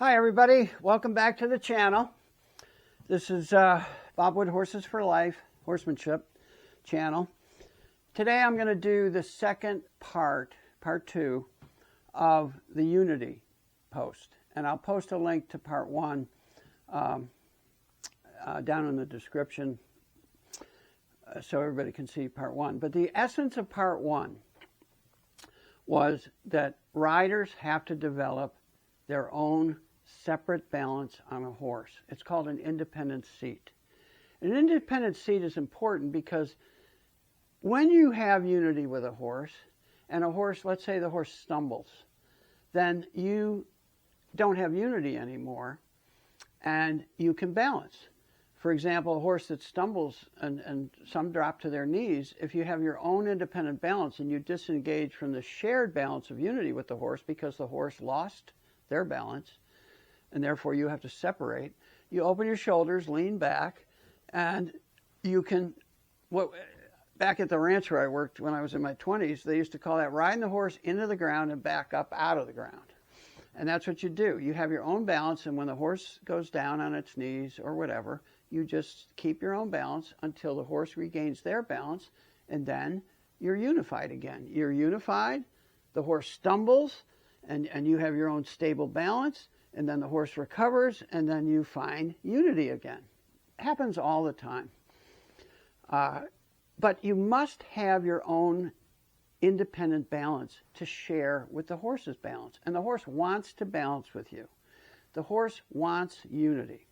Hi everybody, welcome back to the channel. This is Bob Wood Horses for Life Horsemanship channel. Today I'm going to do the second part 2 of the Unity post, and I'll post a link to part 1 down in the description so everybody can see part 1. But the essence of part 1 was that riders have to develop their own separate balance on a horse. It's called an independent seat. An independent seat is important because when you have unity with a horse, and a horse, let's say the horse stumbles, then you don't have unity anymore and you can balance. For example, a horse that stumbles and some drop to their knees, if you have your own independent balance and you disengage from the shared balance of unity with the horse because the horse lost their balance, and therefore you have to separate, you open your shoulders, lean back, and you can, back at the ranch where I worked when I was in my 20s, they used to call that riding the horse into the ground and back up out of the ground. And that's what you do. You have your own balance, and when the horse goes down on its knees or whatever, you just keep your own balance until the horse regains their balance, and then you're unified again. You're unified, the horse stumbles, and you have your own stable balance, and then the horse recovers, and then you find unity again. It happens all the time. But you must have your own independent balance to share with the horse's balance. And the horse wants to balance with you. The horse wants unity.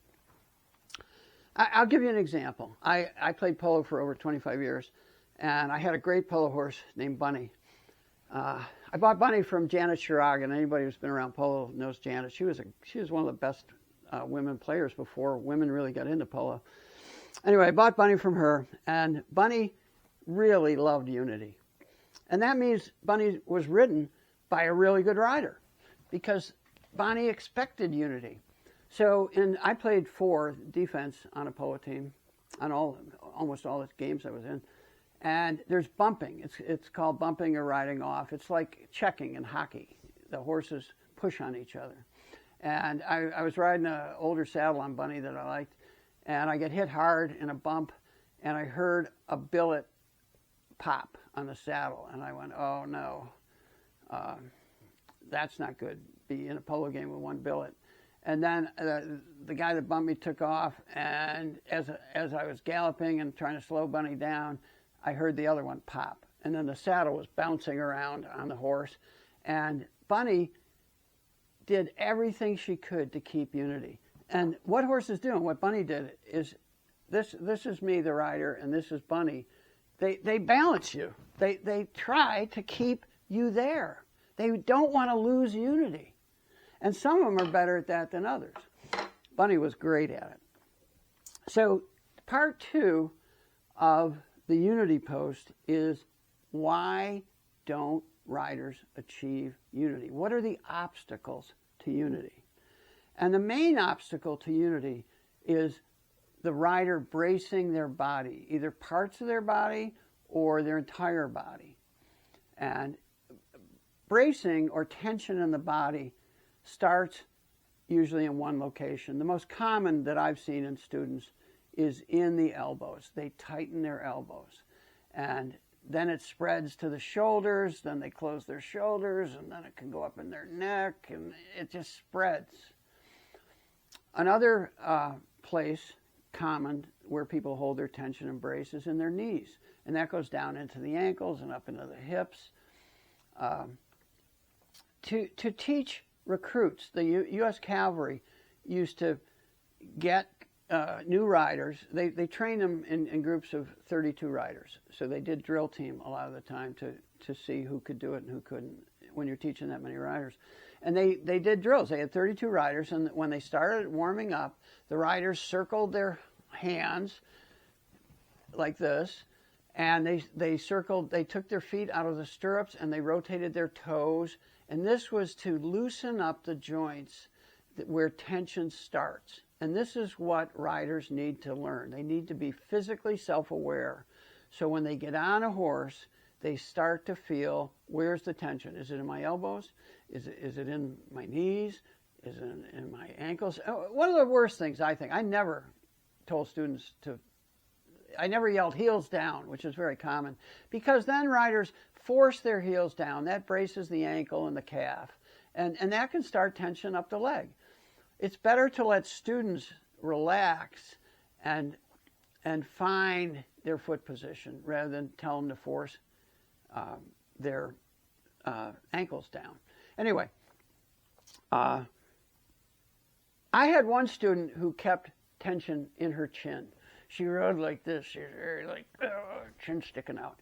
I'll give you an example. I played polo for over 25 years, and I had a great polo horse named Bunny. I bought Bunny from Janet Shiraga. Anybody who's been around polo knows Janet. She was one of the best women players before women really got into polo. Anyway, I bought Bunny from her, and Bunny really loved unity. And that means Bunny was ridden by a really good rider because Bunny expected unity. So I played 4 defense on a polo team on almost all the games I was in. And there's bumping. It's called bumping or riding off. It's like checking in hockey. The horses push on each other. And I was riding an older saddle on Bunny that I liked, and I get hit hard in a bump, and I heard a billet pop on the saddle, and I went, oh no, that's not good, be in a polo game with one billet. And then the guy that bumped me took off, and as I was galloping and trying to slow Bunny down, I heard the other one pop. And then the saddle was bouncing around on the horse. And Bunny did everything she could to keep unity. And what horse is doing, what Bunny did is, this is me, the rider, and this is Bunny. They balance you. They try to keep you there. They don't want to lose unity. And some of them are better at that than others. Bunny was great at it. So part 2 of the Unity post is, why don't riders achieve unity? What are the obstacles to unity? And the main obstacle to unity is the rider bracing their body, either parts of their body or their entire body. And bracing or tension in the body starts usually in one location. The most common that I've seen in students is in the elbows. They tighten their elbows. And then it spreads to the shoulders, then they close their shoulders, and then it can go up in their neck, and it just spreads. Another place common where people hold their tension and brace is in their knees. And that goes down into the ankles and up into the hips. To teach recruits, the U.S. Cavalry used to get new riders. They trained them in groups of 32 riders. So they did drill team a lot of the time to see who could do it and who couldn't when you're teaching that many riders. And they did drills. They had 32 riders, and when they started warming up, the riders circled their hands like this, and they took their feet out of the stirrups and they rotated their toes. And this was to loosen up the joints where tension starts. And this is what riders need to learn. They need to be physically self-aware. So when they get on a horse, they start to feel, where's the tension? Is it in my elbows? Is it in my knees? is in my ankles. One of the worst things, I think, I never told students to, I never yelled heels down, which is very common, because then riders force their heels down. That braces the ankle and the calf, and that can start tension up the leg. It's better to let students relax and find their foot position rather than tell them to force their ankles down. Anyway, I had one student who kept tension in her chin. She rode like this. She was very like, chin sticking out.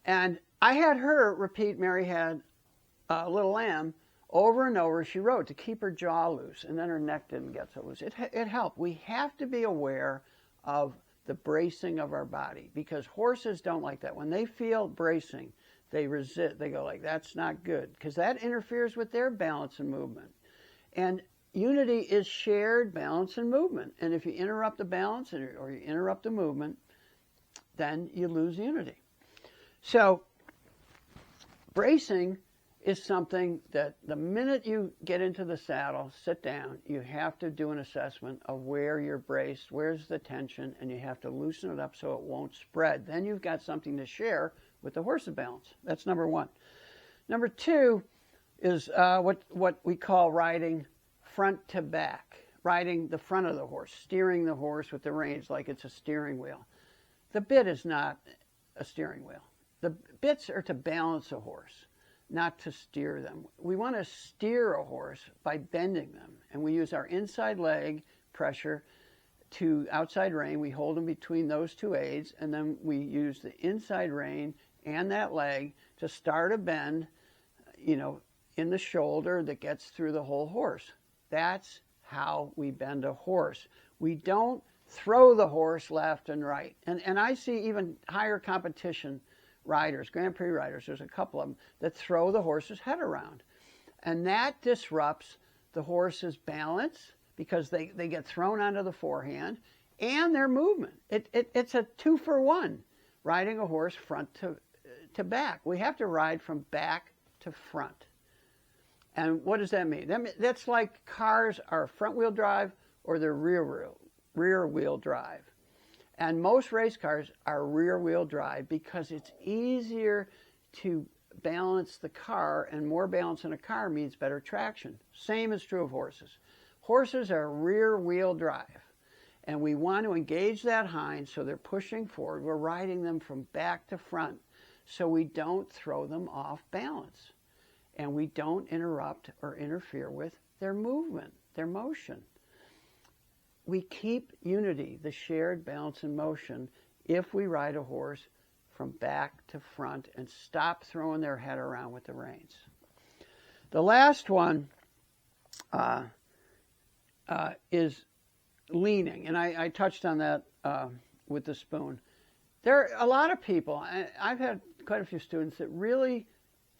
And I had her repeat Mary Had a Little Lamb over and over. She rode to keep her jaw loose, and then her neck didn't get so loose. It helped. We have to be aware of the bracing of our body, because horses don't like that. When they feel bracing, they resist. They go like, that's not good, because that interferes with their balance and movement. And unity is shared balance and movement. And if you interrupt the balance or you interrupt the movement, then you lose unity. So bracing is something that the minute you get into the saddle, sit down, you have to do an assessment of where you're braced, where's the tension, and you have to loosen it up so it won't spread. Then you've got something to share with the horse's balance. That's number one. Number two is what we call riding front to back, riding the front of the horse, steering the horse with the reins like it's a steering wheel. The bit is not a steering wheel. The bits are to balance a horse, not to steer them. We want to steer a horse by bending them, and we use our inside leg pressure to outside rein. We hold them between those two aids, and then we use the inside rein and that leg to start a bend, in the shoulder that gets through the whole horse. That's how we bend a horse. We don't throw the horse left and right. And I see even higher competition riders, Grand Prix riders, there's a couple of them, that throw the horse's head around. And that disrupts the horse's balance because they get thrown onto the forehand and their movement. It's a 2-for-1, riding a horse front to back. We have to ride from back to front. And what does that mean? That's like cars are front-wheel drive or they're rear-wheel drive. And most race cars are rear-wheel drive because it's easier to balance the car, and more balance in a car means better traction. Same is true of horses. Horses are rear-wheel drive, and we want to engage that hind so they're pushing forward. We're riding them from back to front so we don't throw them off balance, and we don't interrupt or interfere with their movement, their motion. We keep unity, the shared balance and motion, if we ride a horse from back to front and stop throwing their head around with the reins. The last one is leaning, and I touched on that with the spoon. There are a lot of people, I've had quite a few students that really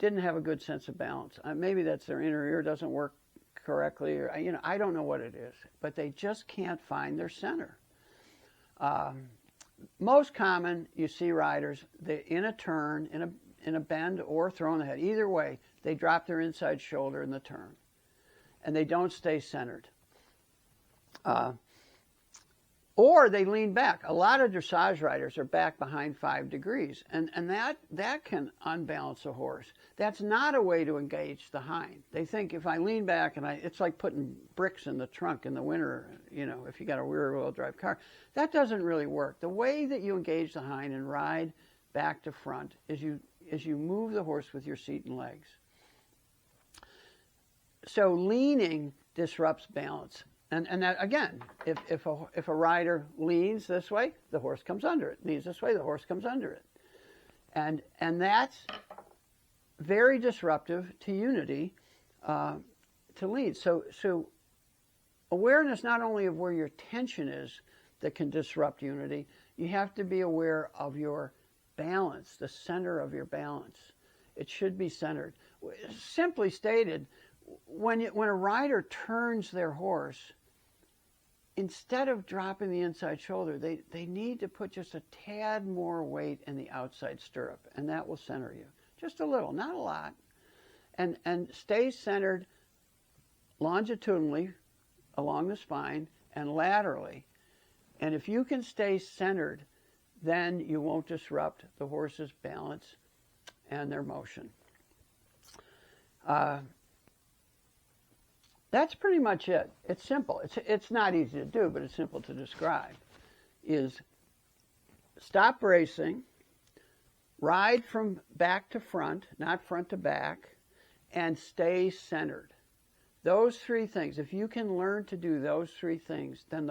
didn't have a good sense of balance. Maybe that's their inner ear doesn't work correctly, or I don't know what it is, but they just can't find their center. Most common, you see riders, they in a turn, in a bend, or throwing the head. Either way, they drop their inside shoulder in the turn, and they don't stay centered. Or they lean back. A lot of dressage riders are back behind 5 degrees, and that can unbalance a horse. That's not a way to engage the hind. They think if I lean back and it's like putting bricks in the trunk in the winter, if you got a rear-wheel drive car. That doesn't really work. The way that you engage the hind and ride back to front is you move the horse with your seat and legs. So leaning disrupts balance. And that, again, if a rider leans this way, the horse comes under it. Leans this way, the horse comes under it. And that's very disruptive to unity, to lean. So awareness not only of where your tension is that can disrupt unity, you have to be aware of your balance, the center of your balance. It should be centered. Simply stated, when a rider turns their horse, instead of dropping the inside shoulder, they need to put just a tad more weight in the outside stirrup, and that will center you. Just a little, not a lot. And stay centered longitudinally along the spine and laterally. And if you can stay centered, then you won't disrupt the horse's balance and their motion. That's pretty much it. It's simple. It's not easy to do, but it's simple to describe. Is stop racing, ride from back to front, not front to back, and stay centered. Those three things, if you can learn to do those three things, then the